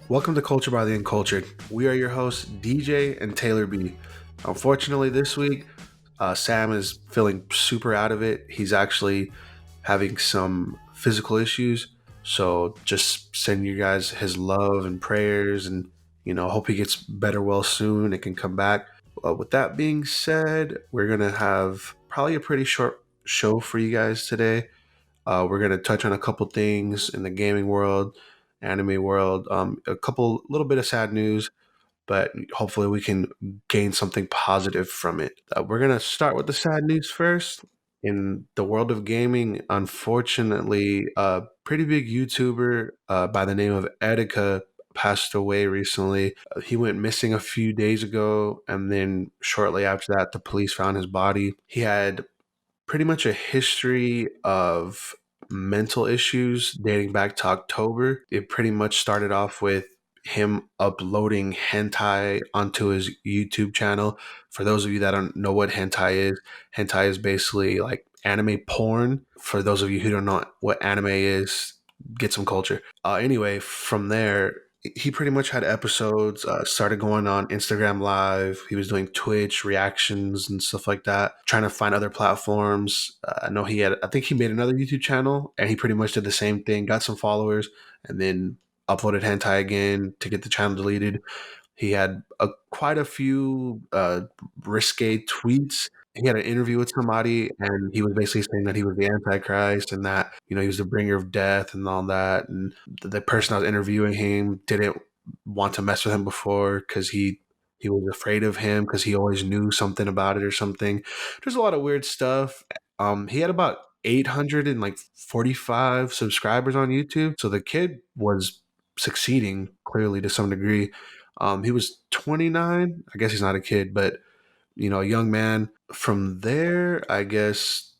Welcome to Culture by the Uncultured. We are your hosts, DJ and Taylor B. Unfortunately, this week, Sam is feeling super out of it. He's actually having some physical issues. So just send you guys his love and prayers and, hope he gets better well soon and can come back. With that being said, we're going to have probably a pretty short show for you guys today. We're going to touch on a couple things in the gaming world, anime world, little bit of sad news, but hopefully we can gain something positive from it. We're going to start with the sad news first. In the world of gaming, unfortunately, a pretty big YouTuber by the name of Etika passed away recently. He went missing a few days ago, and then shortly after that, the police found his body. He had pretty much a history of mental issues dating back to October. It pretty much started off with him uploading hentai onto his YouTube channel. For those of you that don't know what hentai is basically like anime porn. For those of you who don't know what anime is, get some culture. Anyway, from there, he pretty much had episodes, started going on Instagram Live. He was doing Twitch reactions and stuff like that, trying to find other platforms. I think he made another YouTube channel and he pretty much did the same thing, got some followers, and then uploaded hentai again to get the channel deleted. He had quite a few risque tweets. He had an interview with somebody, and he was basically saying that he was the Antichrist and that he was the bringer of death and all that. And the person that was interviewing him didn't want to mess with him before because he was afraid of him because he always knew something about it or something. There's a lot of weird stuff. He had about 845 subscribers on YouTube, so the kid was succeeding clearly to some degree. He was 29. I guess he's not a kid, but a young man. From there, I guess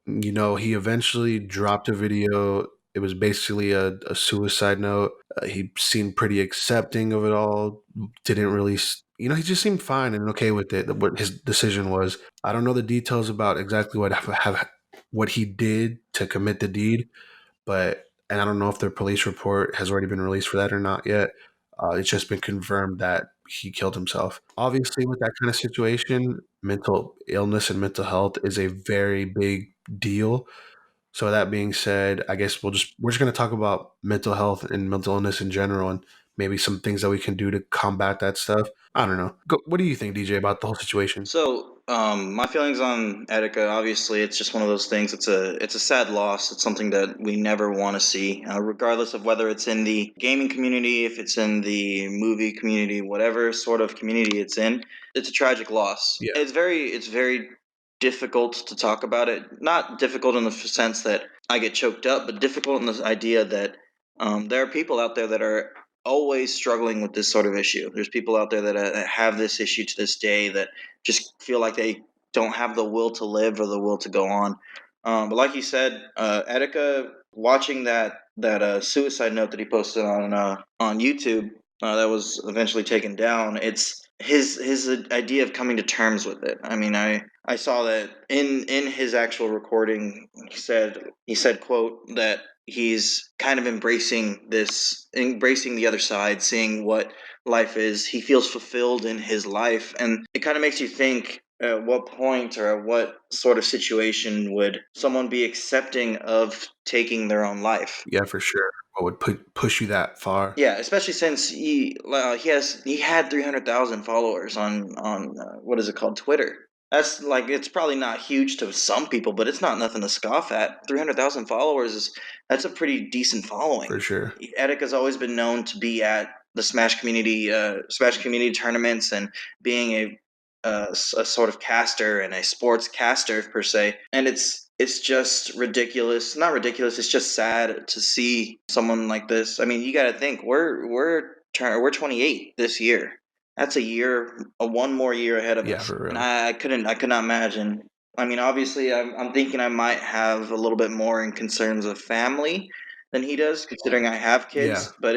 he eventually dropped a video. It was basically a suicide note. He seemed pretty accepting of it all. Didn't really, he just seemed fine and okay with it. What his decision was, I don't know the details about exactly what he did to commit the deed, and I don't know if the police report has already been released for that or not yet. It's just been confirmed that he killed himself. Obviously, with that kind of situation, mental illness and mental health is a very big deal. So that being said, I guess we're just going to talk about mental health and mental illness in general, and maybe some things that we can do to combat that stuff. I don't know. What do you think, DJ, about the whole situation? My feelings on Etika, obviously, it's just one of those things. It's a sad loss. It's something that we never want to see, regardless of whether it's in the gaming community, if it's in the movie community, whatever sort of community it's in. It's a tragic loss. Yeah. It's very difficult to talk about it. Not difficult in the sense that I get choked up, but difficult in the idea that there are people out there that are always struggling with this sort of issue. There's people out there that have this issue to this day that just feel like they don't have the will to live or the will to go on. But like you said, Etika, watching that suicide note that he posted on YouTube that was eventually taken down. It's his idea of coming to terms with it. I mean, I saw that in his actual recording. He said quote that he's kind of embracing the other side, seeing what life is. He feels fulfilled in his life, and it kind of makes you think, at what point or at what sort of situation would someone be accepting of taking their own life? Yeah, for sure. What would push you that far? Yeah, especially since he had 300,000 followers on what is it called, Twitter. That's like, it's probably not huge to some people, but it's not nothing to scoff at. 300,000 followers that's a pretty decent following. For sure. Etika's always been known to be at the Smash community tournaments and being a sort of caster and a sports caster per se, and it's just ridiculous. Not ridiculous. It's just sad to see someone like this. I mean, you got to think we're 28 this year. That's one more year ahead of us. For real. And I could not imagine. I mean, obviously, I'm thinking I might have a little bit more in concerns of family than he does, considering I have kids. Yeah. But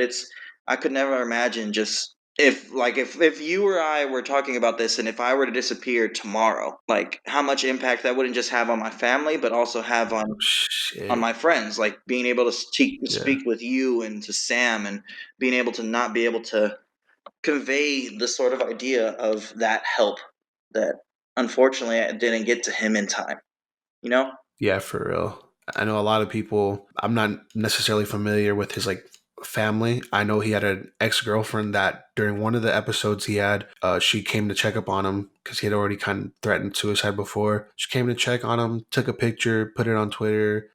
I could never imagine just if you or I were talking about this, and if I were to disappear tomorrow, like how much impact that wouldn't just have on my family, but also have on Shit. my friends, like being able to Yeah. speak with you and to Sam, and being able to not be able to convey the sort of idea of that help that unfortunately I didn't get to him in time. You know? Yeah, for real. I know a lot of people. I'm not necessarily familiar with his like family. I know he had an ex-girlfriend that during one of the episodes he had, she came to check up on him because he had already kind of threatened suicide before. She came to check on him, took a picture, put it on Twitter,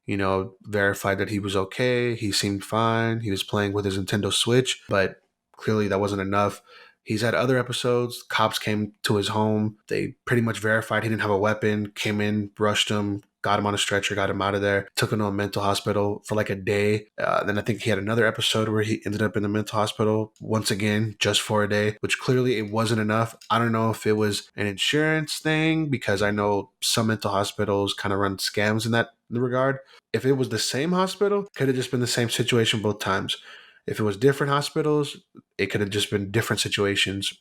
verified that he was okay. He seemed fine. He was playing with his Nintendo Switch, but clearly that wasn't enough. He's had other episodes. Cops came to his home. They pretty much verified he didn't have a weapon, came in, rushed him, got him on a stretcher, got him out of there, took him to a mental hospital for like a day. Then I think he had another episode where he ended up in the mental hospital once again, just for a day, which clearly it wasn't enough. I don't know if it was an insurance thing because I know some mental hospitals kind of run scams in that regard. If it was the same hospital, could have just been the same situation both times. If it was different hospitals, it could have just been different situations,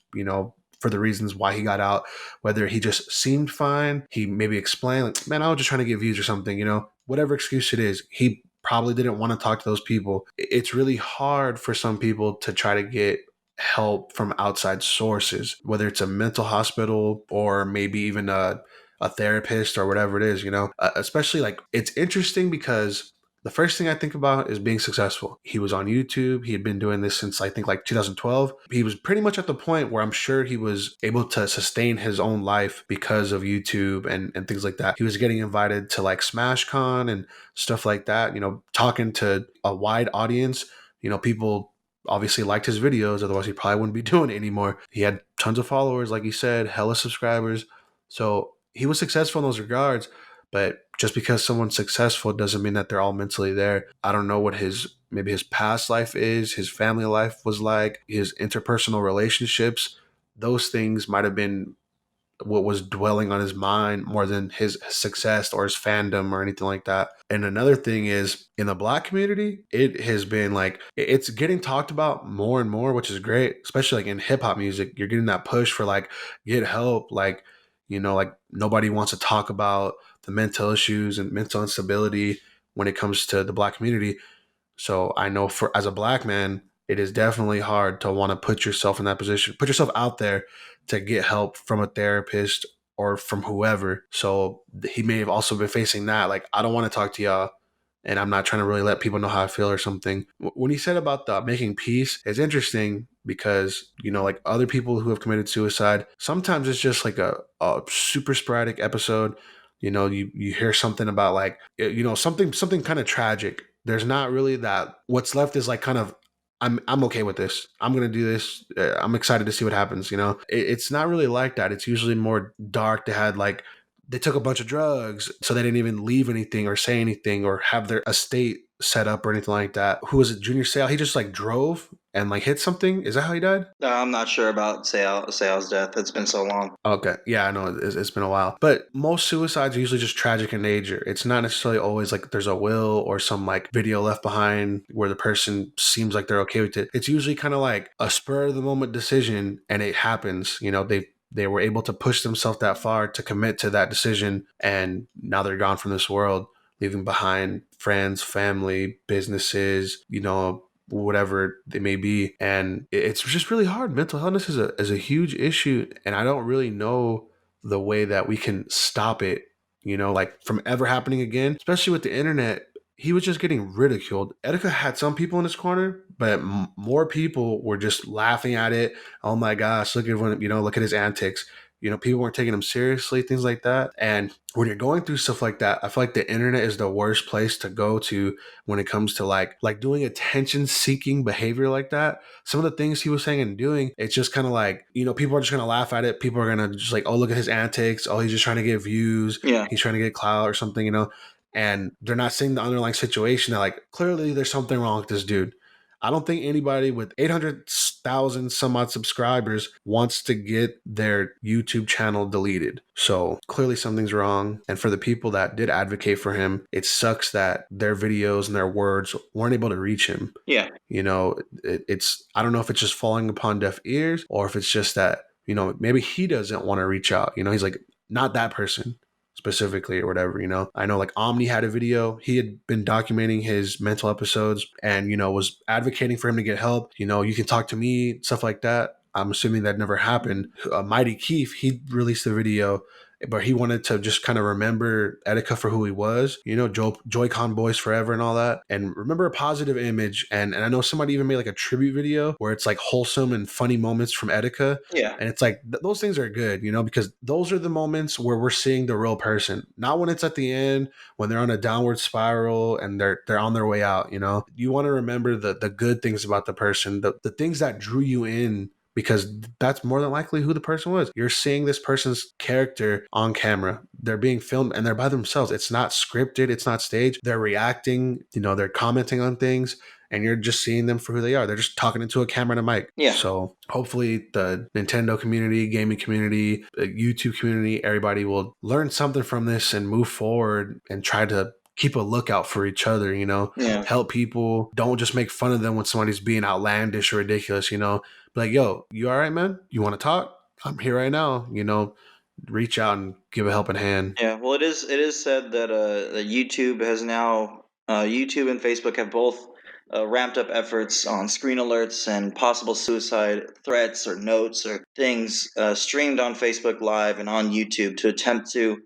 for the reasons why he got out, whether he just seemed fine, he maybe explained, like, man, I was just trying to get views or something, whatever excuse it is, he probably didn't want to talk to those people. It's really hard for some people to try to get help from outside sources, whether it's a mental hospital or maybe even a therapist or whatever it is, especially like it's interesting because the first thing I think about is being successful. He was on YouTube. He had been doing this since I think like 2012. He was pretty much at the point where I'm sure he was able to sustain his own life because of YouTube and things like that. He was getting invited to like SmashCon and stuff like that, talking to a wide audience. People obviously liked his videos, otherwise he probably wouldn't be doing it anymore. He had tons of followers, like he said, hella subscribers. So he was successful in those regards. But just because someone's successful doesn't mean that they're all mentally there. I don't know what maybe his past life is, his family life was like, his interpersonal relationships. Those things might have been what was dwelling on his mind more than his success or his fandom or anything like that. And another thing is in the Black community, it has been like it's getting talked about more and more, which is great, especially like in hip hop music. You're getting that push for like get help, like like nobody wants to talk about the mental issues and mental instability when it comes to the Black community. So I know for as a Black man, it is definitely hard to want to put yourself in that position, put yourself out there to get help from a therapist or from whoever. So he may have also been facing that. Like, I don't want to talk to y'all and I'm not trying to really let people know how I feel or something. When he said about the making peace, it's interesting because, like other people who have committed suicide, sometimes it's just like a super sporadic episode. You hear something about like, something kind of tragic. There's not really that. What's left is like kind of I'm okay with this. I'm gonna do this. I'm excited to see what happens. It's not really like that. It's usually more dark. They took a bunch of drugs, so they didn't even leave anything or say anything or have their estate set up or anything like that. Who was it? Junior Seau? He just like drove and like hit something. Is that how he died? I'm not sure about Seo's death. It's been so long. Okay. Yeah, I know it's been a while. But most suicides are usually just tragic in nature. It's not necessarily always like there's a will or some like video left behind where the person seems like they're okay with it. It's usually kind of like a spur of the moment decision and it happens. They were able to push themselves that far to commit to that decision and now they're gone from this world, leaving behind friends, family, businesses, whatever they may be. And it's just really hard. Mental illness is a huge issue. And I don't really know the way that we can stop it, like from ever happening again, especially with the internet. He was just getting ridiculed. Etika had some people in his corner, but more people were just laughing at it. Oh my gosh, look at his antics. People weren't taking him seriously, things like that. And when you're going through stuff like that, I feel like the internet is the worst place to go to when it comes to like doing attention seeking behavior like that. Some of the things he was saying and doing, it's just kind of like, people are just going to laugh at it. People are going to just like, oh, look at his antics. Oh, he's just trying to get views. Yeah. He's trying to get clout or something, and they're not seeing the underlying situation that like clearly there's something wrong with this dude. I don't think anybody with 800 6,000 some odd subscribers wants to get their YouTube channel deleted. So clearly something's wrong. And for the people that did advocate for him, it sucks that their videos and their words weren't able to reach him. Yeah. You know, it's, I don't know if it's just falling upon deaf ears or if it's just that, you know, maybe he doesn't want to reach out. You know, he's like, not that person specifically or whatever, you know. I know like Omni had a video. He had been documenting his mental episodes and, you know, was advocating for him to get help. You know, you can talk to me, stuff like that. I'm assuming that never happened. Mighty Keith, he released a video, but he wanted to just kind of remember Etika for who he was, you know, Joy-Con Boys forever and all that, and remember a positive image. And I know somebody even made like a tribute video where it's like wholesome and funny moments from Etika. Yeah. And it's like those things are good, you know, because those are the moments where we're seeing the real person, not when it's at the end, when they're on a downward spiral and they're on their way out, you know. You want to remember the good things about the person, the things that drew you in, because that's more than likely who the person was. You're seeing this person's character on camera. They're being filmed and they're by themselves. It's not scripted. It's not staged. They're reacting, you know, they're commenting on things and you're just seeing them for who they are. They're just talking into a camera and a mic. Yeah. So hopefully the Nintendo community, gaming community, the YouTube community, everybody will learn something from this and move forward and try to keep a lookout for each other, you know, Yeah. help people. Don't just make fun of them when somebody's being outlandish or ridiculous, you know. Be like, yo, you all right, man? You want to talk? I'm here right now, you know. Reach out and give a helping hand. Yeah, well, it is said that that YouTube has now YouTube and Facebook have both ramped up efforts on screen alerts and possible suicide threats or notes or things streamed on Facebook Live and on YouTube to attempt to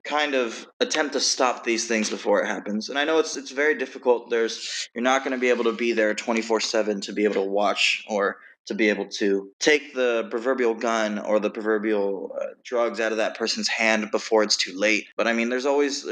stop these things before it happens. And I know it's very difficult. You're not going to be able to be there 24/7 to be able to watch or to be able to take the proverbial gun or the proverbial drugs out of that person's hand before it's too late. But I mean, there's always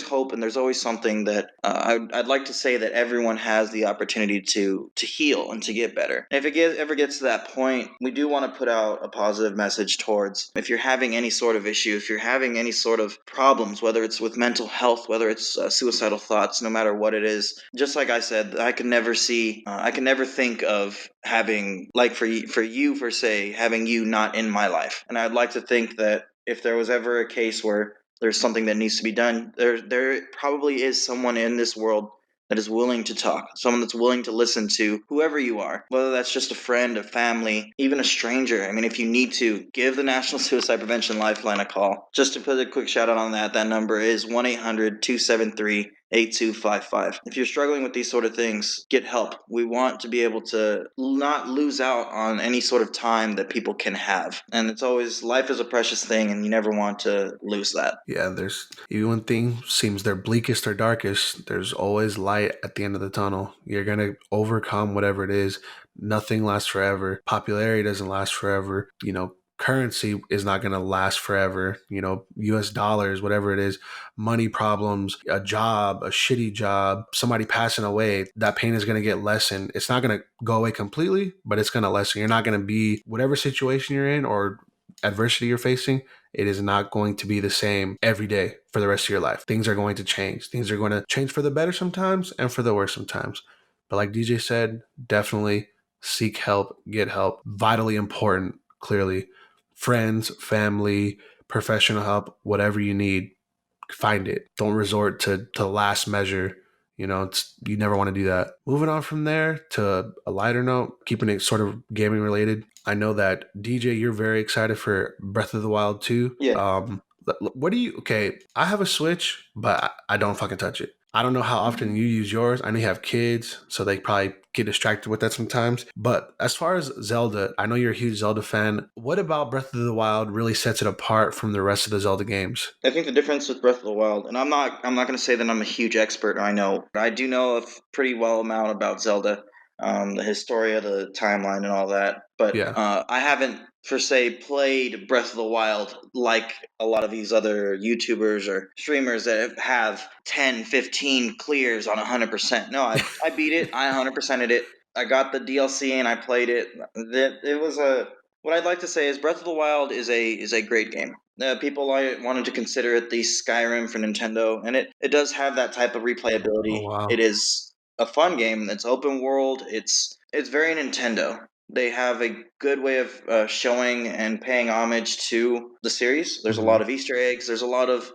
hope, and there's always something that I'd like to say that everyone has the opportunity to heal and to get better. And if it ever gets to that point, we do want to put out a positive message towards if you're having any sort of issue, if you're having any sort of problems, whether it's with mental health, whether it's suicidal thoughts, no matter what it is. Just like I said, I can never think of having for you per se, having you not in my life. And I'd like to think that if there was ever a case where there's something that needs to be done, there probably is someone in this world that is willing to talk, someone that's willing to listen to whoever you are, whether that's just a friend, a family, even a stranger. I mean, if you need to, give the National Suicide Prevention Lifeline a call. Just to put a quick shout out on that number is 1-800-273-8255. If you're struggling with these sort of things, get help. We want to be able to not lose out on any sort of time that people can have. And life is a precious thing, and you never want to lose that. Yeah, there's, even when things seems their bleakest or darkest, there's always light at the end of the tunnel. You're going to overcome whatever it is. Nothing lasts forever. Popularity doesn't last forever. You know, currency is not going to last forever. You know, US dollars, whatever it is, money problems, a job, a shitty job, somebody passing away, that pain is going to get lessened. It's not going to go away completely, but it's going to lessen. You're not going to be, whatever situation you're in or adversity you're facing, it is not going to be the same every day for the rest of your life. Things are going to change. Things are going to change for the better sometimes and for the worse sometimes. But like DJ said, definitely seek help, get help. Vitally important, clearly. Friends, family, professional help, whatever you need, find it. Don't resort to last measure. You know, you never want to do that. Moving on from there to a lighter note, keeping it sort of gaming related. I know that DJ, you're very excited for Breath of the Wild 2. Yeah. What do you, okay, I have a Switch, but I don't fucking touch it. I don't know how often you use yours. I know you have kids, so they probably get distracted with that sometimes. But as far as Zelda, I know you're a huge Zelda fan. What about Breath of the Wild really sets it apart from the rest of the Zelda games? I think the difference with Breath of the Wild, and I'm not going to say that I'm a huge expert. I do know a pretty well amount about Zelda, the Historia, the timeline, and all that. But Yeah. I haven't per se played Breath of the Wild like a lot of these other YouTubers or streamers that have 10, 15 clears on 100%. No, I beat it. I 100%ed it. I got the DLC and I played it. It was a What I'd like to say is Breath of the Wild is a great game. People wanted to consider it the Skyrim for Nintendo, and it does have that type of Oh, replayability. wow. It is a fun game. It's open world. It's very Nintendo. They have a good way of showing and paying homage to the series. There's a Mm-hmm. lot of Easter eggs. There's a lot of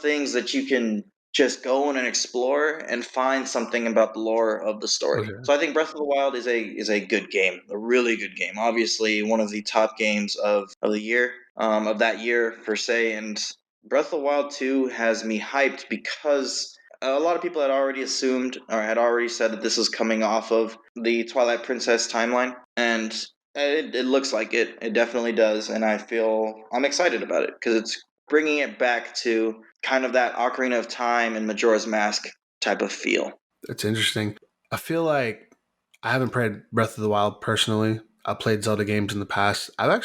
things that you can just go in and explore and find something about the lore of the story. Okay. So I think Breath of the Wild is a good game, a really good game. Obviously, one of the top games of the year, of that year per se. And Breath of the Wild 2 has me hyped because a lot of people had already assumed or had already said that this was coming off of the Twilight Princess timeline, and it looks like it. It definitely does, and I'm excited about it because it's bringing it back to kind of that Ocarina of Time and Majora's Mask type of feel. It's interesting. I feel like I haven't played Breath of the Wild personally. I played Zelda games in the past. I don't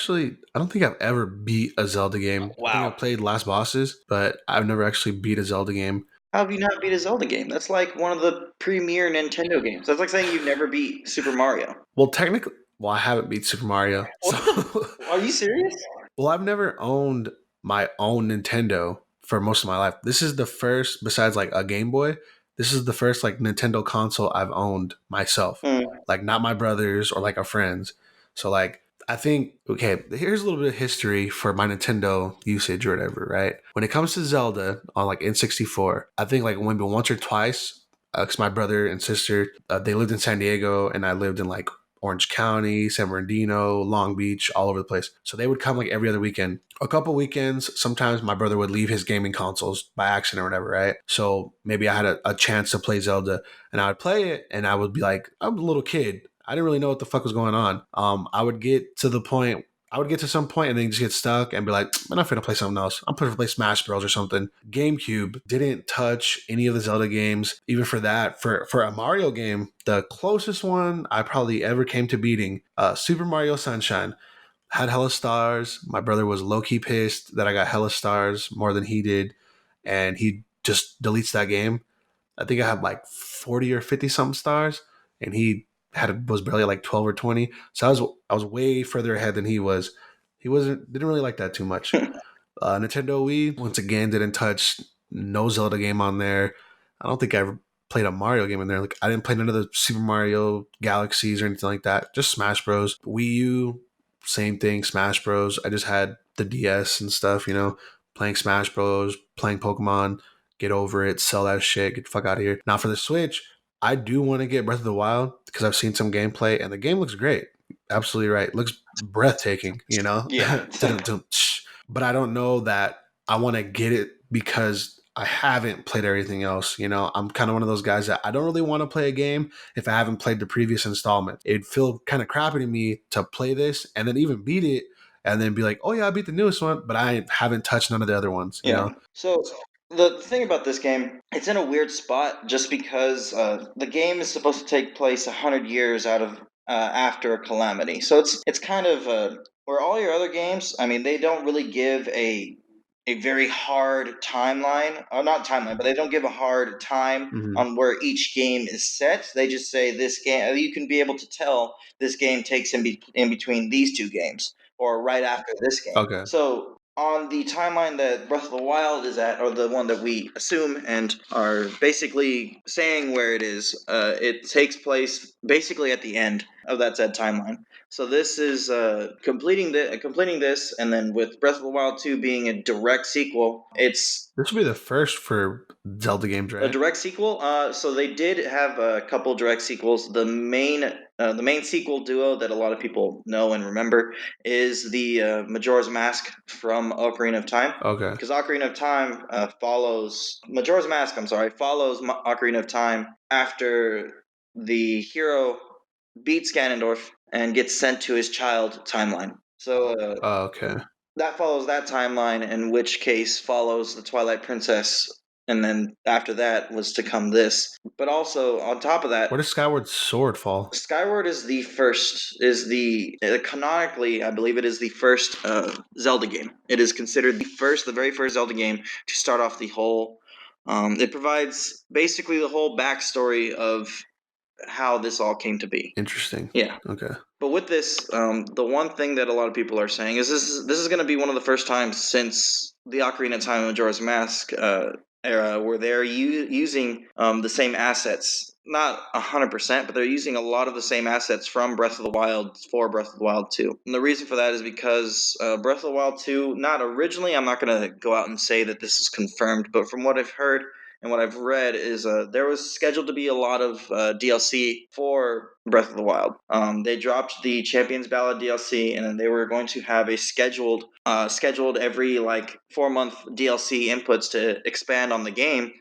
think I've ever beat a Zelda game. I think I've Wow. played Last Bosses, but I've never actually beat a Zelda game. How have you not beat a Zelda game? That's like one of the premier Nintendo games. That's like saying you've never beat Super Mario. Well, technically, I haven't beat Super Mario. So, What the? Are you serious? well, I've never owned my own Nintendo for most of my life. This is the first, besides like a Game Boy, this is the first like Nintendo console I've owned myself. Hmm. Like not my brothers or like our friends. So like I think okay, here's a little bit of history for my Nintendo usage or whatever, right? When it comes to Zelda on like N64, I think like maybe once or twice, because my brother and sister they lived in San Diego and I lived in like Orange County, San Bernardino, Long Beach, all over the place. So they would come like every other weekend. A couple weekends, sometimes my brother would leave his gaming consoles by accident or whatever, right? So maybe I had a chance to play Zelda and I would play it and I would be like, I'm a little kid. I didn't really know what the fuck was going on. I would get to some point and then just get stuck and be like, I'm not finna play something else. I'm gonna play Smash Bros or something. GameCube didn't touch any of the Zelda games. Even for that, for a Mario game, the closest one I probably ever came to beating, Super Mario Sunshine, had hella stars. My brother was low key pissed that I got hella stars more than he did, and he just deletes that game. I think I had like 40 or 50 something stars, and he was barely like 12 or 20. So I was way further ahead than he was. He didn't really like that too much. Nintendo Wii once again didn't touch no Zelda game on there. I don't think I ever played a Mario game in there. Like I didn't play none of the Super Mario Galaxies or anything like that. Just Smash Bros. Wii U, same thing. Smash Bros. I just had the DS and stuff. Playing Smash Bros. Playing Pokemon. Get over it. Sell that shit. Get the fuck out of here. Now for the Switch, I do want to get Breath of the Wild because I've seen some gameplay and the game looks great. Absolutely right. It looks breathtaking. Yeah. But I don't know that I want to get it because I haven't played everything else. I'm kind of one of those guys that I don't really want to play a game if I haven't played the previous installment. It'd feel kind of crappy to me to play this and then even beat it and then be like, oh yeah, I beat the newest one, but I haven't touched none of the other ones. Yeah. So the thing about this game, it's in a weird spot just because the game is supposed to take place 100 years out of after a calamity. So it's kind of where all your other games. I mean, they don't really give a very hard timeline, or not timeline, but they don't give a hard time Mm-hmm. on where each game is set. They just say this game. You can be able to tell this game takes in between these two games or right after this game. Okay. So on the timeline that Breath of the Wild is at, or the one that we assume and are basically saying where it is, it takes place basically at the end of that said timeline. So this is completing this, and then with Breath of the Wild 2 being a direct sequel, it's This will be the first for Zelda games, a right? direct sequel. So they did have a couple direct sequels. The main sequel duo that a lot of people know and remember is the Majora's Mask from Ocarina of Time. Okay. Because Ocarina of Time follows Majora's Mask. I'm sorry, follows Ocarina of Time after the hero beats Ganondorf and gets sent to his child timeline. So Okay. that follows that timeline, in which case follows the Twilight Princess, and then after that was to come this. But also on top of that, Where does Skyward Sword fall? Skyward is the canonically, I believe it is the first Zelda game. It is considered the very first Zelda game to start off the whole. It provides basically the whole backstory of how this all came to be. Interesting. Yeah. Okay. But with this, the one thing that a lot of people are saying is this is going to be one of the first times since the Ocarina of Time and Majora's Mask era where they're using the same assets. Not 100%, but they're using a lot of the same assets from Breath of the Wild for Breath of the Wild 2. And the reason for that is because Breath of the Wild 2, not originally, I'm not going to go out and say that this is confirmed, but from what I've heard and what I've read is there was scheduled to be a lot of DLC for Breath of the Wild. They dropped the Champions Ballad DLC, and then they were going to have a scheduled every like 4-month DLC inputs to expand on the game.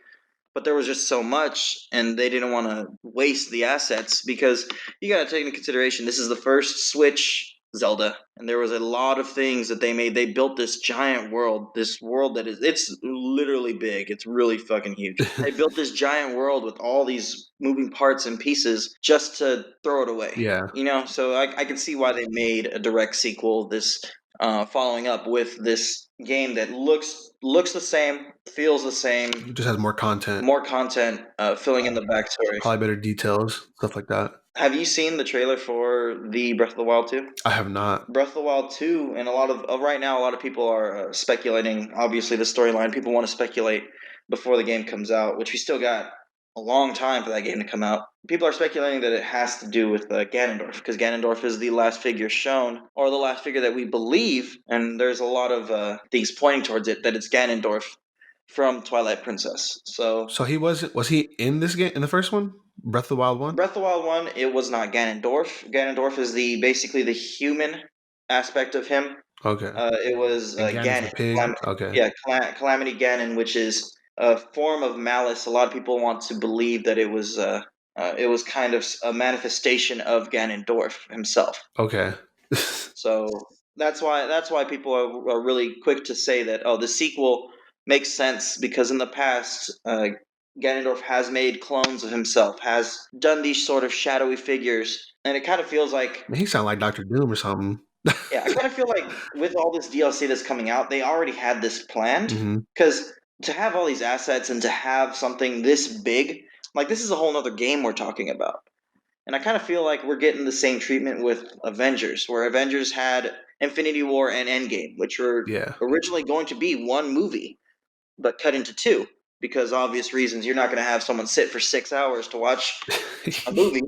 But there was just so much, and they didn't want to waste the assets because you got to take into consideration this is the first Switch Zelda, and there was a lot of things that they made. They built this giant world, this world that it's literally big. It's really fucking huge. They built this giant world with all these moving parts and pieces just to throw it away. Yeah. You know, so I can see why they made a direct sequel. This following up with this game that looks the same, feels the same, It just has more content, filling in the backstory. probably better details, stuff like that. Have you seen the trailer for the Breath of the Wild 2? I have not. Breath of the Wild 2, and a lot of right now, a lot of people are speculating. Obviously, the storyline, people want to speculate before the game comes out, which we still got a long time for that game to come out. People are speculating that it has to do with Ganondorf, because Ganondorf is the last figure shown, or the last figure that we believe, and there's a lot of things pointing towards it, that it's Ganondorf from Twilight Princess. So he was he in this game in the first one, Breath of the Wild 1? Breath of the Wild 1, it was not Ganondorf. Ganondorf is basically the human aspect of him. Okay. It was Ganon. Okay. Calamity Ganon, which is a form of malice. A lot of people want to believe that it was kind of a manifestation of Ganondorf himself. Okay. So that's why people are really quick to say that the sequel makes sense, because in the past Ganondorf has made clones of himself, has done these sort of shadowy figures, and it kind of feels like he sound like Dr. Doom or something. yeah, I kind of feel like with all this DLC that's coming out, they already had this planned, because to have all these assets and to have something this big, like this is a whole nother game we're talking about. And I kind of feel like we're getting the same treatment with Avengers, where Avengers had Infinity War and Endgame, which were originally going to be one movie, but cut into two, because obvious reasons. You're not going to have someone sit for 6 hours to watch a movie.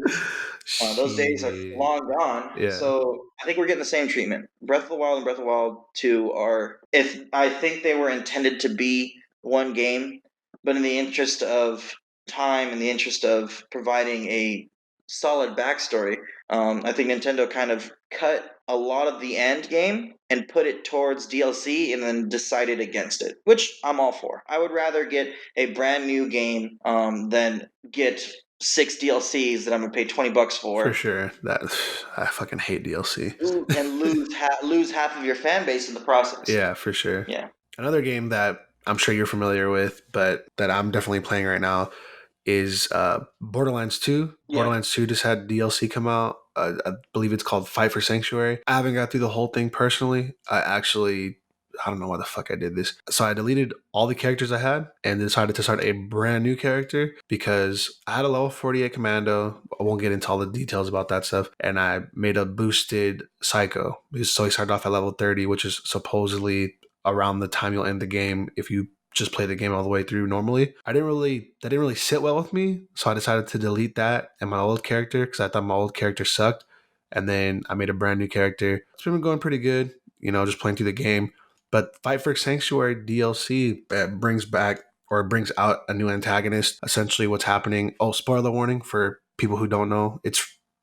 Those days are long gone. Yeah. So I think we're getting the same treatment. Breath of the Wild and Breath of the Wild 2 are, if I think they were intended to be one game, but in the interest of time, in the interest of providing a solid backstory, I think Nintendo kind of cut a lot of the end game and put it towards DLC, and then decided against it, which I'm all for. I would rather get a brand new game than get 6 DLCs that I'm gonna pay $20 for. For sure. I fucking hate DLC. And lose half of your fan base in the process. Yeah, for sure. Yeah. Another game that I'm sure you're familiar with, but that I'm definitely playing right now, is Borderlands 2. Yeah. Borderlands 2 just had DLC come out. I believe it's called Fight for Sanctuary. I haven't got through the whole thing personally. I don't know why the fuck I did this. So I deleted all the characters I had and decided to start a brand new character, because I had a level 48 commando. I won't get into all the details about that stuff. And I made a boosted psycho. So he started off at level 30, which is supposedly around the time you'll end the game if you just play the game all the way through normally. That didn't really sit well with me, so I decided to delete that and my old character, because I thought my old character sucked. And then I made a brand new character. It's been going pretty good, just playing through the game. But Fight for Sanctuary DLC brings out a new antagonist. Essentially what's happening. Oh, spoiler warning for people who don't know.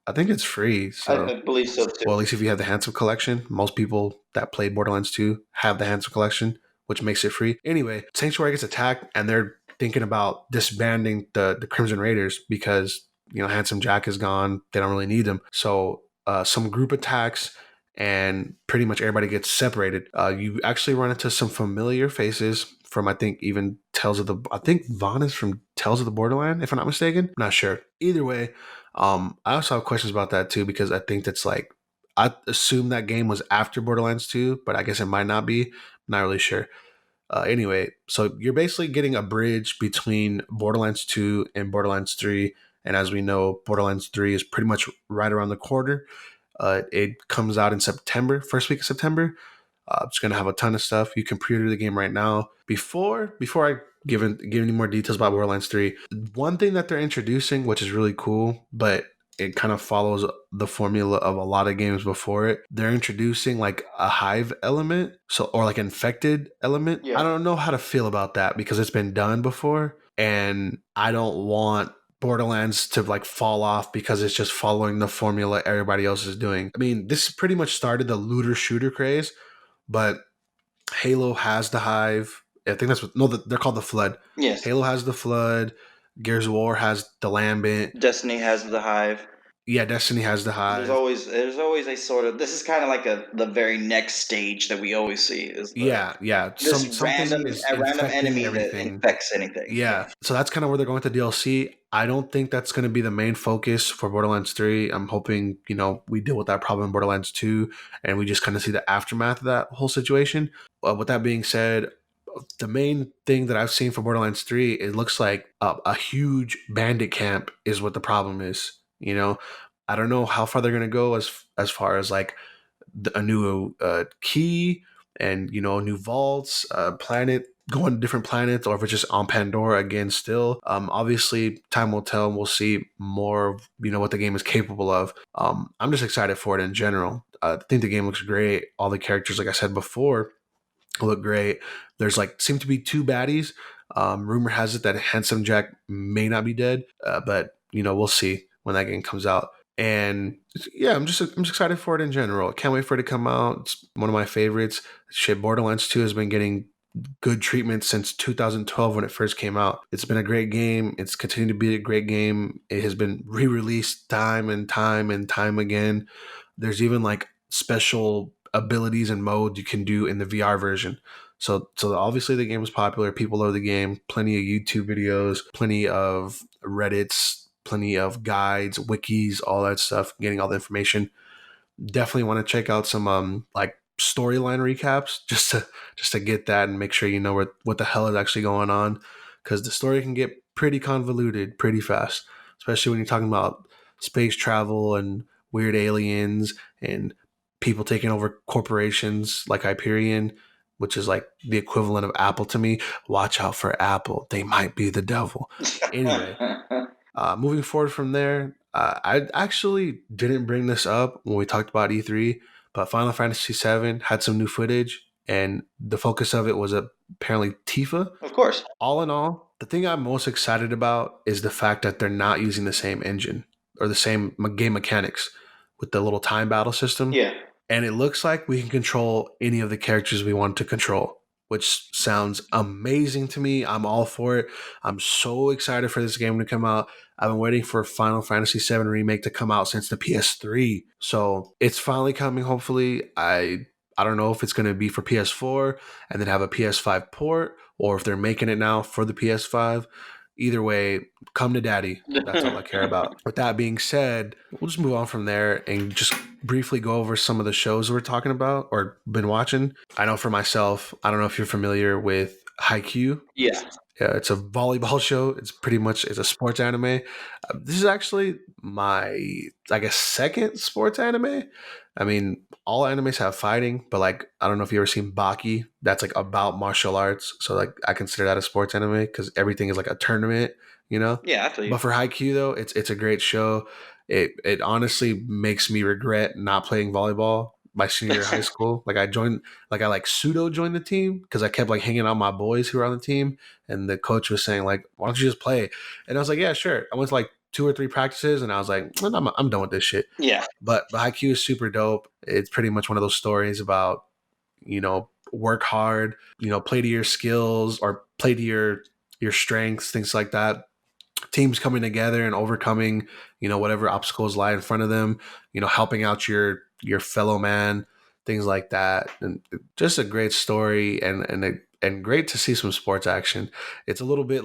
I think it's free. So, I believe so too. Well, at least if you have the Handsome Collection. Most people that played Borderlands 2 have the Handsome Collection, which makes it free. Anyway, Sanctuary gets attacked, and they're thinking about disbanding the Crimson Raiders because, Handsome Jack is gone. They don't really need them. So some group attacks, and pretty much everybody gets separated. You actually run into some familiar faces from, I think, even I think Vaughn is from Tales of the Borderland, if I'm not mistaken. I'm not sure. Either way, I also have questions about that too, because I think that's I assume that game was after Borderlands 2, but I guess it might not be. I'm not really sure. Anyway, so you're basically getting a bridge between Borderlands 2 and Borderlands 3. And as we know, Borderlands 3 is pretty much right around the corner. It comes out in September, first week of September. It's going to have a ton of stuff. You can pre-order the game right now. Before I give any more details about Borderlands 3, one thing that they're introducing, which is really cool, but it kind of follows the formula of a lot of games before it. They're introducing like a hive element, or like infected element. Yeah. I don't know how to feel about that because it's been done before, and I don't want Borderlands to like fall off because it's just following the formula everybody else is doing. I mean, this pretty much started the looter shooter craze, but Halo has the hive. I think they're called the Flood. Yes. Halo has the Flood. Gears of War has the Lambent. Destiny has the hive. Yeah, Destiny has the There's hive. always a sort of, this is kind of like the very next stage that we always see is Yeah. this Something is random infecting enemy that everything. infects anything. Yeah. So that's kind of where they're going with the DLC. I don't think that's going to be the main focus for Borderlands 3. I'm hoping, we deal with that problem in Borderlands 2 and we just kind of see the aftermath of that whole situation. With that being said, the main thing that I've seen for Borderlands 3, it looks like a huge bandit camp is what the problem is. I don't know how far they're going to go as far as like a new key and new vaults, planet, going to different planets, or if it's just on Pandora again. Still, obviously, time will tell, and we'll see more of what the game is capable of. I'm just excited for it in general. I think the game looks great. All the characters, like I said before, look great. There's seem to be two baddies. Rumor has it that Handsome Jack may not be dead, but we'll see when that game comes out. And yeah, I'm just excited for it in general. Can't wait for it to come out. It's one of my favorites. Shit, Borderlands 2 has been getting good treatment since 2012 when it first came out. It's been a great game. It's continued to be a great game. It has been re-released time and time and time again. There's even special abilities and modes you can do in the VR version. So obviously the game is popular. People love the game. Plenty of YouTube videos, plenty of Reddits, plenty of guides, wikis, all that stuff, getting all the information. Definitely want to check out some storyline recaps just to get that and make sure you know what the hell is actually going on, because the story can get pretty convoluted pretty fast, especially when you're talking about space travel and weird aliens and people taking over corporations like Hyperion, which is like the equivalent of Apple to me. Watch out for Apple. They might be the devil. Anyway, moving forward from there, I actually didn't bring this up when we talked about E3, but Final Fantasy VII had some new footage, and the focus of it was apparently Tifa. Of course. All in all, the thing I'm most excited about is the fact that they're not using the same engine or the same game mechanics with the little time battle system. Yeah. And it looks like we can control any of the characters we want to control, which sounds amazing to me. I'm all for it. I'm so excited for this game to come out. I've been waiting for Final Fantasy VII Remake to come out since the PS3. So it's finally coming, hopefully. I don't know if it's going to be for PS4 and then have a PS5 port, or if they're making it now for the PS5. Either way, come to daddy. That's all I care about. With that being said, we'll just move on from there and just briefly go over some of the shows we're talking about or been watching. I know for myself, I don't know if you're familiar with Haikyu. Yeah. Yeah, it's a volleyball show. It's a sports anime. This is actually my, I guess, second sports anime. I mean, all animes have fighting, but I don't know if you ever seen Baki. That's about martial arts. So I consider that a sports anime because everything is like a tournament, Yeah, I feel you. But for Haikyu though, it's a great show. It honestly makes me regret not playing volleyball my senior year of high school. I pseudo joined the team because I kept hanging out with my boys who were on the team, and the coach was saying why don't you just play? And I was like, yeah, sure. I went to 2 or 3 practices, and I was like, I'm done with this shit. Yeah. But Haikyu is super dope. It's pretty much one of those stories about work hard, play to your skills or play to your strengths, things like that. Teams coming together and overcoming, whatever obstacles lie in front of them, helping out your fellow man, things like that. And just a great story and great to see some sports action. It's a little bit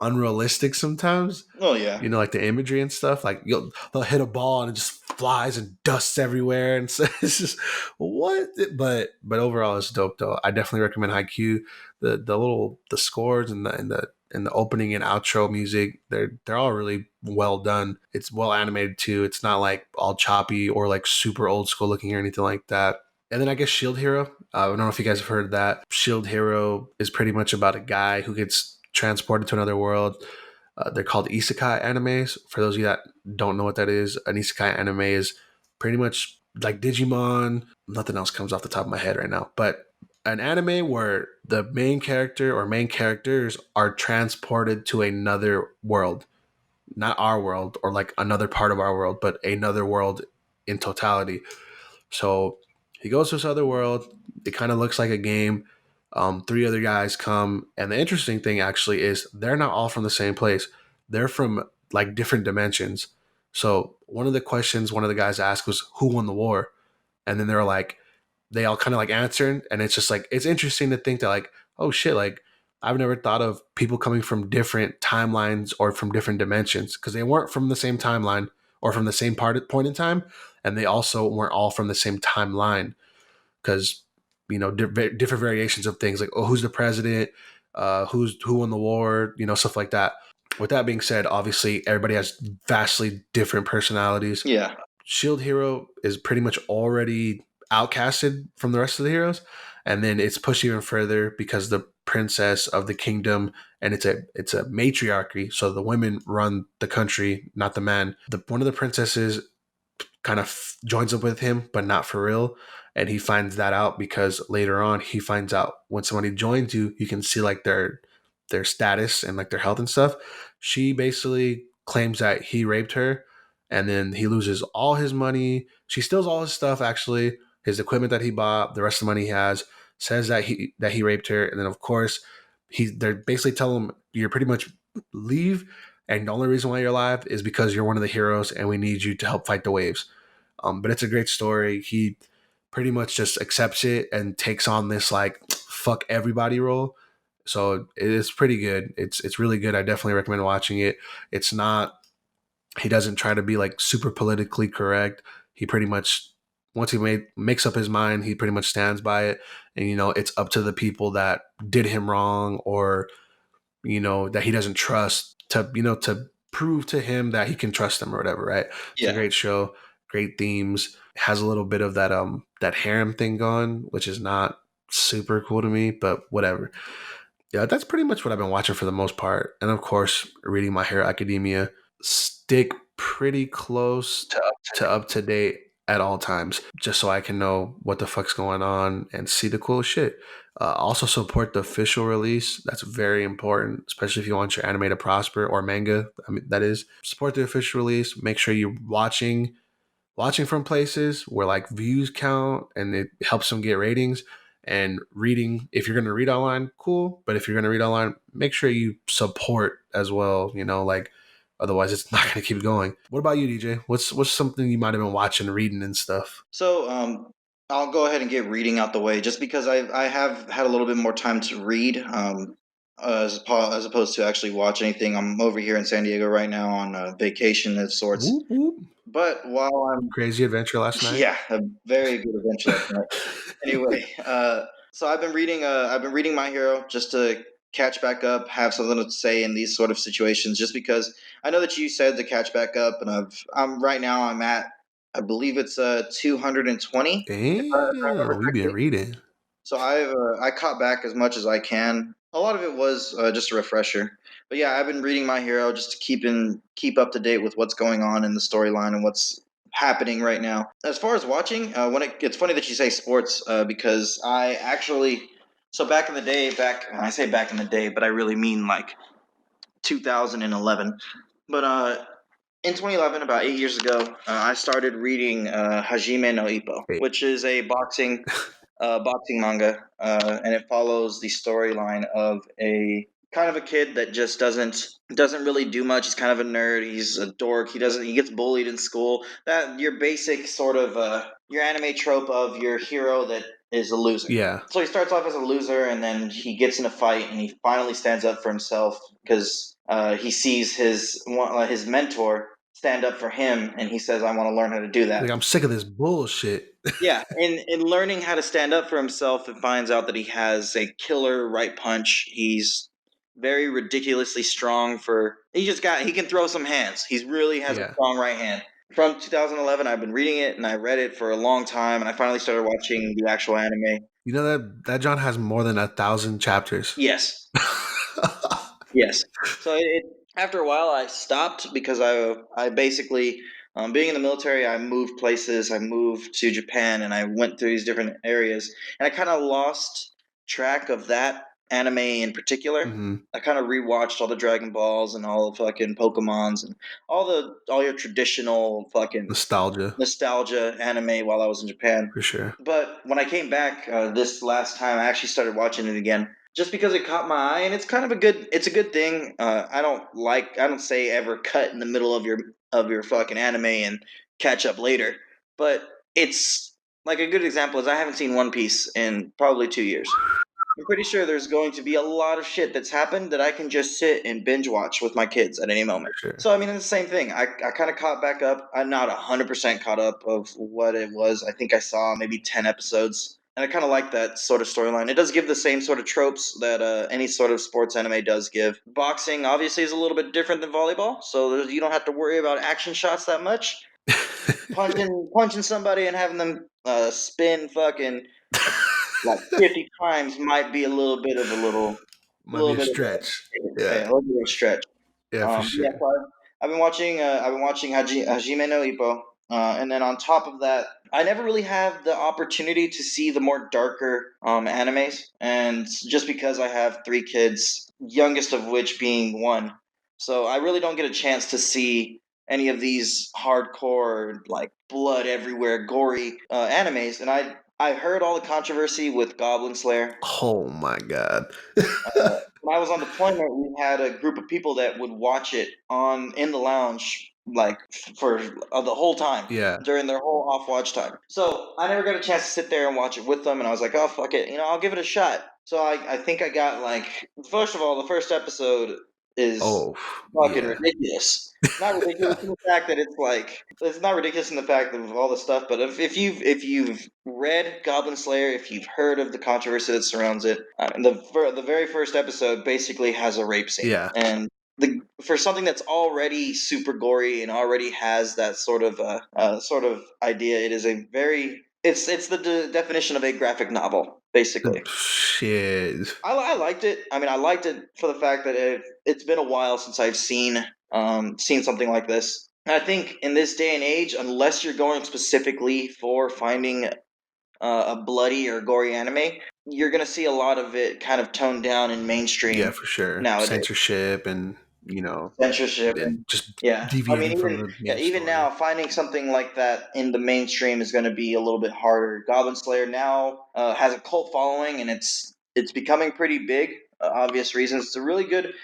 unrealistic sometimes. Oh yeah. The imagery and stuff. They'll hit a ball and it just flies and dusts everywhere, and so it's just what. But overall, it's dope though. I definitely recommend Haikyu. The scores and the opening and outro music, they're all really well done. It's well animated too. It's not all choppy or super old school looking or anything like that. And then I guess Shield Hero. I don't know if you guys have heard of that. Shield Hero is pretty much about a guy who gets transported to another world. They're called isekai animes. For those of you that don't know what that is, an isekai anime is pretty much like Digimon. Nothing else comes off the top of my head right now. But an anime where the main character or main characters are transported to another world. Not our world or like another part of our world, but another world in totality. So he goes to this other world. It kind of looks like a game. Three other guys come, and the interesting thing actually is they're not all from the same place. They're from like different dimensions. So one of the questions one of the guys asked was, "Who won the war?" And then they're like, they all kind of like answered, and it's just like it's interesting to think that like, oh shit, like I've never thought of people coming from different timelines or from different dimensions because they weren't from the same timeline or from the same point in time, and they also weren't all from the same timeline because different variations of things like, oh, who's the president, who won the war, stuff like that. With that being said, obviously everybody has vastly different personalities. Yeah. Shield Hero is pretty much already outcasted from the rest of the heroes, and then it's pushed even further because the princess of the kingdom, and it's a matriarchy, so the women run the country, not the men. One of the princesses kind of joins up with him, but not for real. And he finds that out because later on he finds out when somebody joins you, you can see like their status and like their health and stuff. She basically claims that he raped her, and then he loses all his money. She steals all his stuff, actually, his equipment that he bought, the rest of the money he has, says that he raped her, and then of course they're basically telling him you're pretty much leave, and the only reason why you're alive is because you're one of the heroes and we need you to help fight the waves. But it's a great story. He pretty much just accepts it and takes on this like fuck everybody role. So it is pretty good. It's really good. I definitely recommend watching it. It's not. He doesn't try to be like super politically correct. He pretty much once makes up his mind, he pretty much stands by it. And it's up to the people that did him wrong or that he doesn't trust to prove to him that he can trust them or whatever, right? It's a Yeah. great show, great themes. It has a little bit of that harem thing going, which is not super cool to me, but whatever. Yeah, that's pretty much what I've been watching for the most part. And of course, reading My Hero Academia. Stick pretty close to up to date at all times, just so I can know what the fuck's going on and see the cool shit. Also support the official release. That's very important, especially if you want your anime to prosper or manga. I mean, that is support the official release. Make sure you're watching from places where like views count and it helps them get ratings. And reading, if you're going to read online, cool. But if you're going to read online, make sure you support as well. Like otherwise it's not going to keep going. What about you, DJ? What's something you might have been watching, reading, and stuff? So I'll go ahead and get reading out the way, just because I have had a little bit more time to read, as opposed to actually watch anything. I'm over here in San Diego right now on vacation of sorts. Whoop, whoop. But while I'm Crazy adventure last night. yeah, a very good adventure last night. Anyway, so I've been reading My Hero just to catch back up, have something to say in these sort of situations. Just because I know that you said to catch back up, and I'm right now. I'm at, I believe it's 220, if I remember Damn, we been correctly. reading. So I caught back as much as I can. A lot of it was just a refresher, but yeah, I've been reading My Hero just to keep up to date with what's going on in the storyline and what's happening right now. As far as watching, it's funny that you say sports, because I actually, so back in the day, I say back in the day, but I really mean like 2011. But in 2011, about 8 years ago, I started reading Hajime no Ippo, Hey, which is a boxing manga, and it follows the storyline of a kind of a kid that just doesn't really do much. He's kind of a nerd. He's a dork. He gets bullied in school. That your basic sort of your anime trope of your hero that is a loser. yeah, So he starts off as a loser, and then he gets in a fight, and he finally stands up for himself because he sees his mentor stand up for him, and he says, "I want to learn how to do that." like I'm sick of this bullshit. Yeah, in learning how to stand up for himself, and finds out that he has a killer right punch. He's very ridiculously strong for. He can throw some hands. He really has a Yeah, strong right hand. from 2011. I've been reading it, and I read it for a long time, and I finally started watching the actual anime. You know that John has more than 1,000 chapters. Yes, yes. So after a while, I stopped because I basically, being in the military, I moved places. I moved to Japan, and I went through these different areas, and I kind of lost track of that anime in particular. Hmm. I kind of rewatched all the Dragon Balls and all the fucking Pokemons and all your traditional fucking Nostalgia, nostalgia anime while I was in Japan. for sure. But when I came back this last time, I actually started watching it again just because it caught my eye, and it's a good thing. I don't say ever cut in the middle of your fucking anime and catch up later, but it's like a good example is I haven't seen One Piece in probably 2 years. I'm pretty sure there's going to be a lot of shit that's happened that I can just sit and binge watch with my kids at any For moment. sure. So I mean, it's the same thing. I kind of caught back up. I'm not 100% caught up of what it was. I think I saw maybe 10 episodes, and I kind of like that sort of storyline. It does give the same sort of tropes that any sort of sports anime does give. Boxing obviously is a little bit different than volleyball, so you don't have to worry about action shots that much. Punching somebody and having them spin fucking like 50 times might be a Might be little a bit of stretch. yeah, Yeah. a little bit of a stretch. Yeah, for Yeah, sure. so I've been watching Hajime no Ippo, and then on top of that, I never really have the opportunity to see the more darker animes, and just because I have 3 kids, youngest of which being 1, so I really don't get a chance to see any of these hardcore, like blood everywhere, gory animes, and I heard all the controversy with Goblin Slayer. Oh my god. When I was on deployment, we had a group of people that would watch it on in the lounge, like for the whole time Yeah. during their whole off watch time. So I never got a chance to sit there and watch it with them, and I was like, oh fuck it, I'll give it a shot. So I think I got like first of all, the first episode is Oh, fucking yeah. ridiculous. Not ridiculous in the fact that it's not ridiculous in the fact of all the stuff, but if you've read Goblin Slayer, if you've heard of the controversy that surrounds it, the very first episode basically has a rape scene, Yeah, and for something that's already super gory and already has that sort of idea, it is a very it's the definition of a graphic novel, basically. shit. I liked it. I mean, I liked it for the fact that it's been a while since I've seen something like this. And I think in this day and age, unless you're going specifically for finding a bloody or gory anime, you're gonna see a lot of it kind of toned down in Yeah, mainstream for sure. nowadays. Censorship and, Censorship and just yeah, I mean deviating from the main even story. now finding something like that in the mainstream is going to be a little bit harder. Goblin Slayer now has a cult following, and it's becoming pretty big. Obvious reasons. It's a really good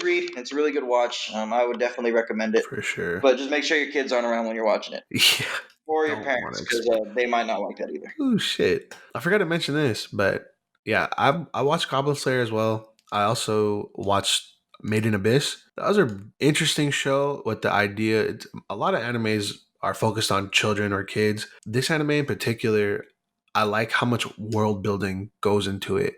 read. It's a really good watch. I would definitely recommend it, For sure. but just make sure your kids aren't around when you're watching it, Yeah. or your Don't want to parents, because they might not like that either. Oh shit! I forgot to mention this, but yeah, I watched Goblin Slayer as well. I also watched Made in Abyss. That was an interesting show with the idea. A lot of animes are focused on children or kids. This anime in particular, I like how much world building goes into it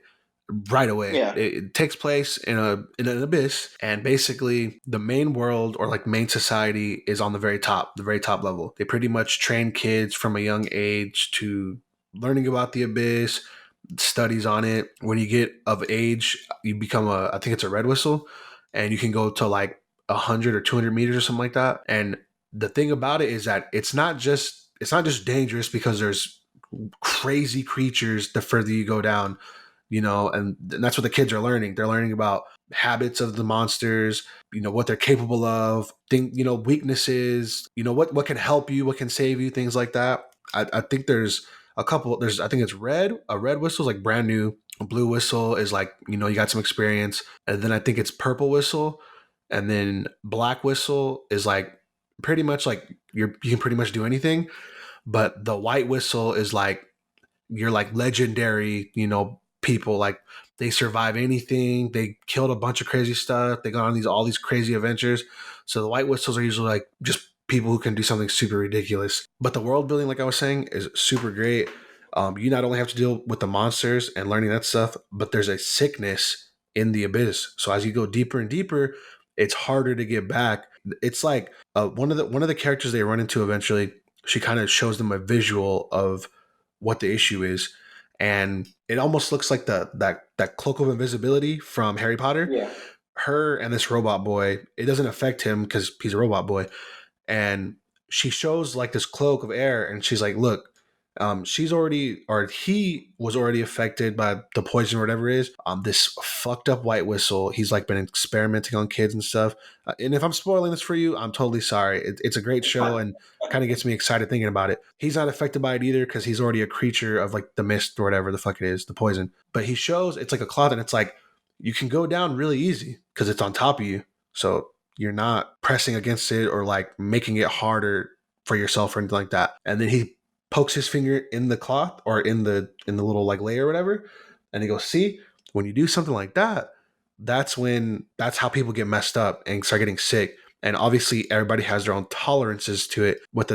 right away. Yeah, It takes place in an abyss, and basically the main world or like main society is on the very top level. They pretty much train kids from a young age to learning about the abyss, studies on it. When you get of age, you become I think it's a red whistle, and you can go to like 100 or 200 meters or something like that. And the thing about it is that it's not just dangerous because there's crazy creatures the further you go down, and that's what the kids are learning. They're learning about habits of the monsters, what they're capable of, weaknesses, what can help you, what can save you, things like that. I think there's a couple. I think it's a red whistle is like brand new. A blue whistle is like, you got some experience. And then I think it's purple whistle. And then black whistle is like pretty much like you can pretty much do anything. But the white whistle is like you're like legendary, people like they survive anything. They killed a bunch of crazy stuff. They got on all these crazy adventures. So the white whistles are usually like just people who can do something super ridiculous. But the world building, like I was saying, is super great. You not only have to deal with the monsters and learning that stuff, but there's a sickness in the abyss. So as you go deeper and deeper, it's harder to get back. It's like one of the characters they run into eventually. She kind of shows them a visual of what the issue is, and it almost looks like that cloak of invisibility from Harry Potter. Yeah. Her and this robot boy, it doesn't affect him because he's a robot boy, and she shows like this cloak of air, and she's like, look, she's already, or he was already affected by the poison or whatever it is. This fucked up white whistle, he's like been experimenting on kids and stuff. And if I'm spoiling this for you, I'm totally sorry. It's a great show and kind of gets me excited thinking about it. He's not affected by it either because he's already a creature of like the mist or whatever the fuck it is, the poison. But he shows it's like a cloth, and it's like you can go down really easy because it's on top of you. So you're not pressing against it or like making it harder for yourself or anything like that. And then he pokes his finger in the cloth or in the little like layer or whatever, and he goes, see, when you do something like that, that's how people get messed up and start getting sick. And obviously everybody has their own tolerances to it. What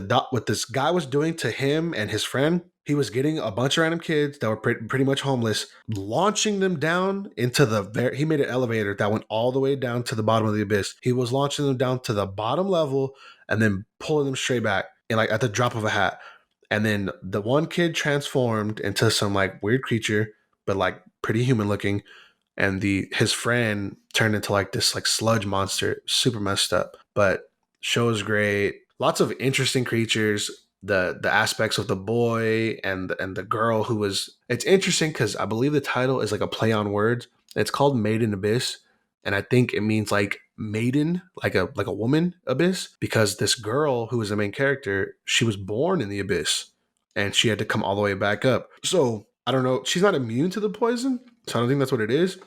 this guy was doing to him and his friend, he was getting a bunch of random kids that were pretty much homeless, launching them down into he made an elevator that went all the way down to the bottom of the abyss. He was launching them down to the bottom level and then pulling them straight back, and like at the drop of a hat. And then the one kid transformed into some like weird creature, but like pretty human looking. And his friend turned into like this like sludge monster, super messed up. But show is great. Lots of interesting creatures. The aspects of the boy and the girl who was, it's interesting because I believe the title is like a play on words. It's called Made in Abyss, and I think it means like maiden, like a woman abyss, because this girl who was the main character, she was born in the abyss and she had to come all the way back up. So I don't know, she's not immune to the poison, so I don't think that's what it is,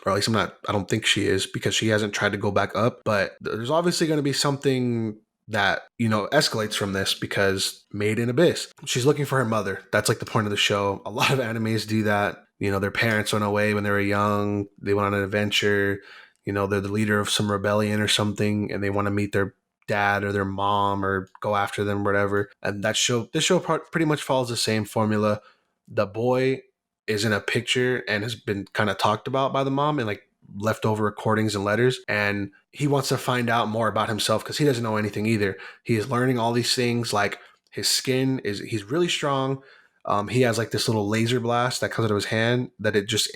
or at least I don't think she is, because she hasn't tried to go back up. But there's obviously going to be something that, escalates from this, because Made in Abyss, she's looking for her mother. That's like the point of the show. A lot of animes do that. Their parents went away when they were young. They went on an adventure. They're the leader of some rebellion or something, and they want to meet their dad or their mom or go after them, whatever. And this show pretty much follows the same formula. The boy is in a picture and has been kind of talked about by the mom and like leftover recordings and letters, and he wants to find out more about himself because he doesn't know anything either. He is learning all these things, like his skin he's really strong. He has like this little laser blast that comes out of his hand that it just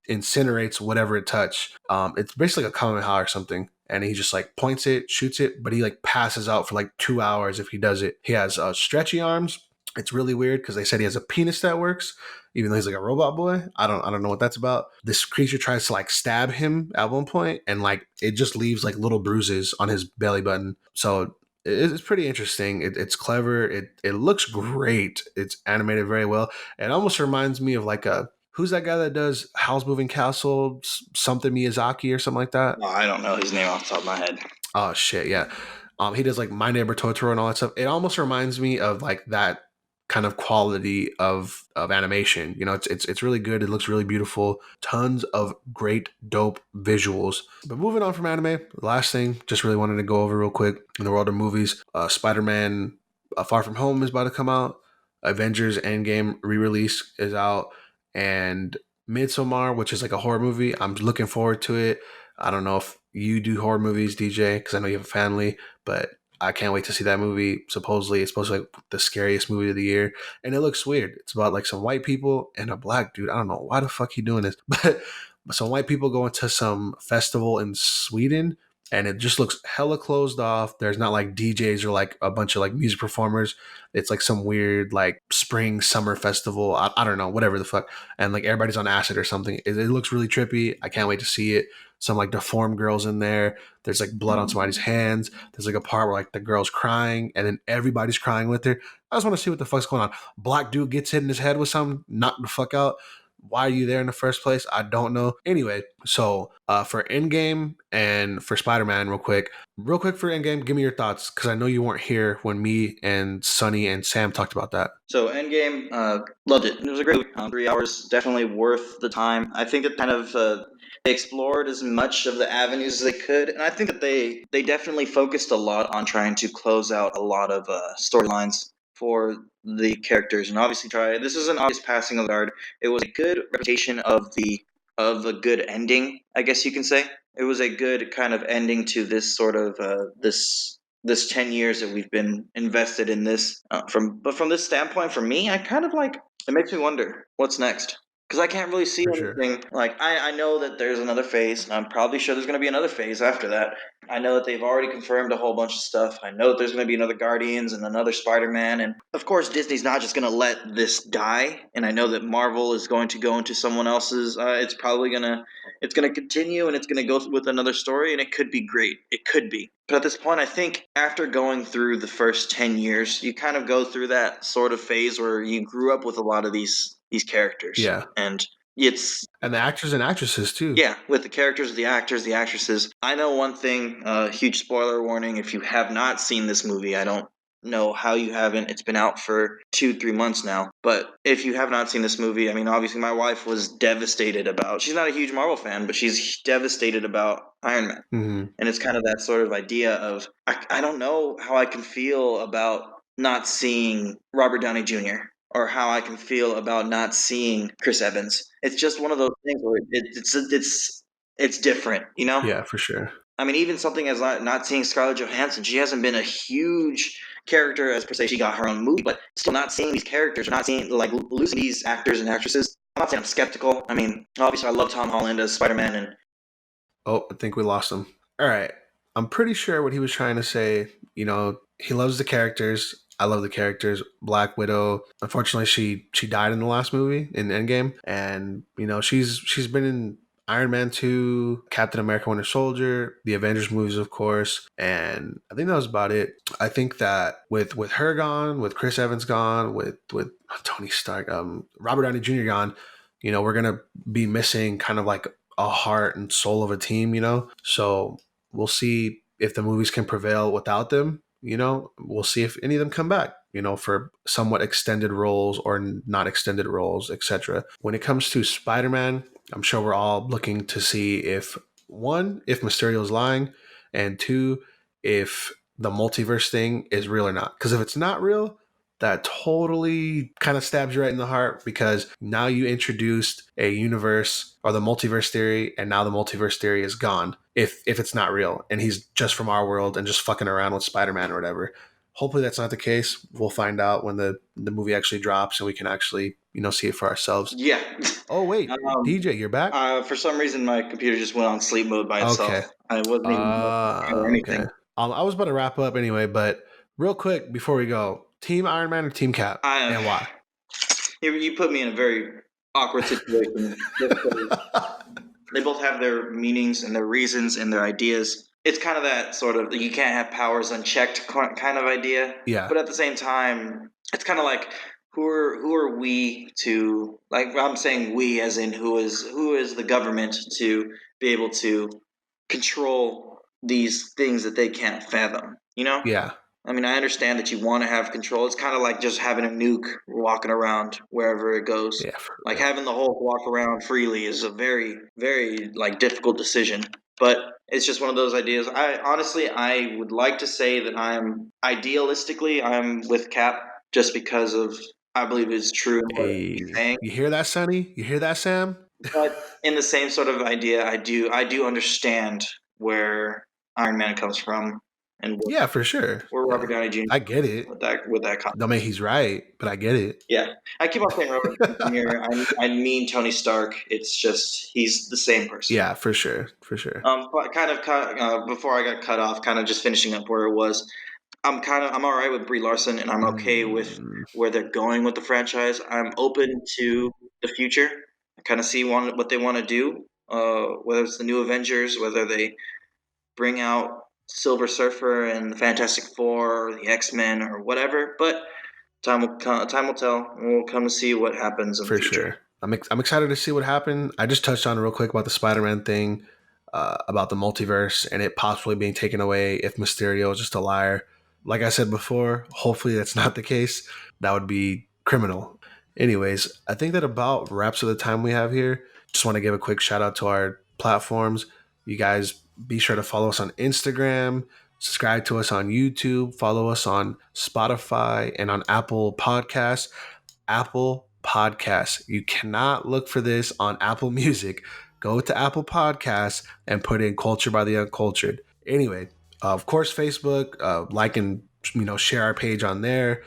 incinerates whatever it touch. It's basically like a Kamehameha or something, and he just like points it, shoots it, but he like passes out for like 2 hours if he does it. He has stretchy arms. It's really weird because they said he has a penis that works, even though he's like a robot boy. I don't know what that's about. This creature tries to like stab him at one point, and like it just leaves like little bruises on his belly button. So it's pretty interesting. It's clever. It looks great. It's animated very well. It almost reminds me of like who's that guy that does Howl's Moving Castle, something Miyazaki or something like that? Oh, I don't know his name off the top of my head. Oh shit, yeah. He does like My Neighbor Totoro and all that stuff. It almost reminds me of like that kind of quality of animation. It's really good. It looks really beautiful. Tons of great, dope visuals. But moving on from anime, last thing, just really wanted to go over real quick in the world of movies. Spider-Man Far From Home is about to come out. Avengers Endgame re-release is out, and Midsommar, which is like a horror movie, I'm looking forward to it. I don't know if you do horror movies, DJ, because I know you have a family, but I can't wait to see that movie. Supposedly, it's supposed to be like the scariest movie of the year, and it looks weird. It's about like some white people and a black dude. I don't know why the fuck he doing this, but some white people going to some festival in Sweden, and it just looks hella closed off. There's not like DJs or like a bunch of like music performers. It's like some weird like spring summer festival. I don't know, whatever the fuck. And like everybody's on acid or something. It looks really trippy. I can't wait to see it. Some like deformed girls in there. There's like blood on somebody's hands. There's like a part where like the girl's crying and then everybody's crying with her. I just want to see what the fuck's going on. Black dude gets hit in his head with something, knocked the fuck out. Why are you there in the first place? I don't know. Anyway, so for Endgame and for Spider-Man, real quick for Endgame, give me your thoughts, because I know you weren't here when me and Sonny and Sam talked about that. So Endgame, loved it. It was a great 3 hours, definitely worth the time. I think it kind of they explored as much of the avenues as they could, and I think that they definitely focused a lot on trying to close out a lot of storylines for the characters, and obviously this is an obvious passing of the guard. It was a good representation of the of a good ending, I guess you can say. It was a good kind of ending to this sort of this 10 years that we've been invested in this. From this standpoint, for me, I kind of like it makes me wonder what's next. Because I can't really see For sure. anything. Like, I know that there's another phase, and I'm probably sure there's going to be another phase after that. I know that they've already confirmed a whole bunch of stuff. I know that there's going to be another Guardians and another Spider-Man. And, of course, Disney's not just going to let this die. And I know that Marvel is going to go into someone else's. It's probably going to... It's going to continue, and it's going to go with another story, and it could be great. It could be. But at this point, I think after going through the first 10 years, you kind of go through that sort of phase where you grew up with a lot of these characters. Yeah. And the actors and actresses too. Yeah, with the characters, the actors, the actresses. I know one thing, huge spoiler warning, if you have not seen this movie, I don't know how you haven't. It's been out for 2-3 months now. But if you have not seen this movie, I mean, obviously my wife was devastated about, she's not a huge Marvel fan, but she's devastated about Iron Man. Mm-hmm. And it's kind of that sort of idea of, I don't know how I can feel about not seeing Robert Downey Jr. or how I can feel about not seeing Chris Evans. It's just one of those things where it's different, you know? Yeah, for sure. I mean, even something as not seeing Scarlett Johansson, she hasn't been a huge character as per se. She got her own movie, but still not seeing these characters, not seeing like losing these actors and actresses. I'm not saying I'm skeptical. I mean, obviously, I love Tom Holland as Spider-Man, and Oh, I think we lost him. All right. I'm pretty sure what he was trying to say, you know, he loves the characters. I love the characters. Black Widow, unfortunately, she died in the last movie in Endgame, and you know she's been in Iron Man 2, Captain America: Winter Soldier, the Avengers movies, of course, and I think that was about it. I think that with her gone, with Chris Evans gone, with Tony Stark, Robert Downey Jr. gone, you know, we're gonna be missing kind of like a heart and soul of a team, you know. So we'll see if the movies can prevail without them. You know, we'll see if any of them come back, you know, for somewhat extended roles or not extended roles, etc. When it comes to Spider-Man, I'm sure we're all looking to see if one, if Mysterio is lying, and two, if the multiverse thing is real or not. Because if it's not real, that totally kind of stabs you right in the heart, because now you introduced a universe or the multiverse theory, and now the multiverse theory is gone if it's not real and he's just from our world and just fucking around with Spider-Man or whatever. Hopefully that's not the case. We'll find out when the movie actually drops and we can actually, you know, see it for ourselves. yeah. Oh wait, DJ, you're back? For some reason, my computer just went on sleep mode by itself. Okay. I wasn't even or anything. Okay. I was about to wrap up anyway, but real quick before we go, Team Iron Man or Team Cap, and why? You put me in a very awkward situation. They both have their meanings and their reasons and their ideas. It's kind of that sort of you can't have powers unchecked kind of idea. Yeah. But at the same time, it's kind of like who are we to, like, I'm saying we as in who is the government to be able to control these things that they can't fathom, you know? Yeah. I mean, I understand that you want to have control. It's kind of like just having a nuke walking around wherever it goes. Yeah. Like having the Hulk walk around freely is a very, very like difficult decision. But it's just one of those ideas. I would like to say that I'm with Cap just because of I believe it's true in what he's saying. You hear that, Sonny? You hear that, Sam? But in the same sort of idea, I do understand where Iron Man comes from. And yeah, for sure. We're Robert Downey Jr. I get it. With that concept. I mean, he's right, but I get it. Yeah, I keep on saying Robert Downey Jr. I mean Tony Stark. It's just he's the same person. Yeah, for sure. But kind of before I got cut off, kind of just finishing up where it was. I'm all right with Brie Larson, and I'm okay with where they're going with the franchise. I'm open to the future. I kind of see what they want to do. Whether it's the new Avengers, whether they bring out Silver Surfer and the Fantastic Four, or the X-Men, or whatever. But time will tell. And we'll come to see what happens in the future. Sure. I'm excited to see what happened. I just touched on it real quick about the Spider-Man thing, about the multiverse and it possibly being taken away if Mysterio is just a liar. Like I said before, hopefully that's not the case. That would be criminal. Anyways, I think that about wraps up the time we have here. Just want to give a quick shout out to our platforms. You guys be sure to follow us on Instagram, subscribe to us on YouTube, follow us on Spotify and on Apple Podcasts. Apple Podcasts. You cannot look for this on Apple Music. Go to Apple Podcasts and put in Culture by the Uncultured. Anyway, of course, Facebook, like and share our page on there.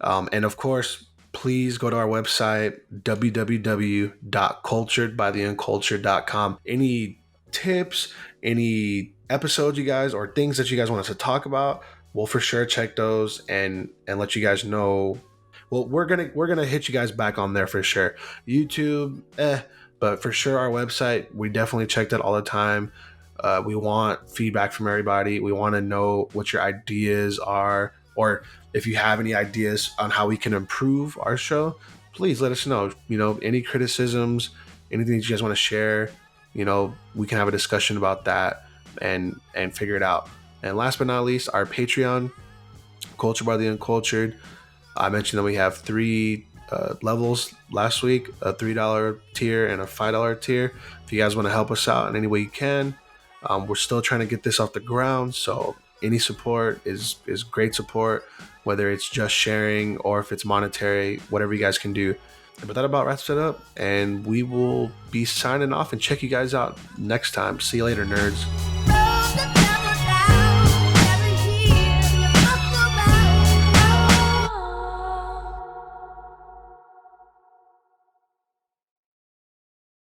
And of course, please go to our website, www.culturedbytheuncultured.com. Any tips, any episodes you guys or things that you guys want us to talk about, we'll for sure check those and let you guys know. Well, we're gonna hit you guys back on there for sure. YouTube, but for sure our website, we definitely check that all the time. We want feedback from everybody. We want to know what your ideas are, or if you have any ideas on how we can improve our show, please let us know. Any criticisms, anything that you guys want to share, we can have a discussion about that and figure it out. And last but not least, our Patreon, Culture by the Uncultured. I mentioned that we have 3 levels last week, a $3 tier and a $5 tier. If you guys want to help us out in any way you can, we're still trying to get this off the ground. So any support is great support, whether it's just sharing or if it's monetary, whatever you guys can do. But that about wraps it up, and we will be signing off and check you guys out next time. See you later, nerds.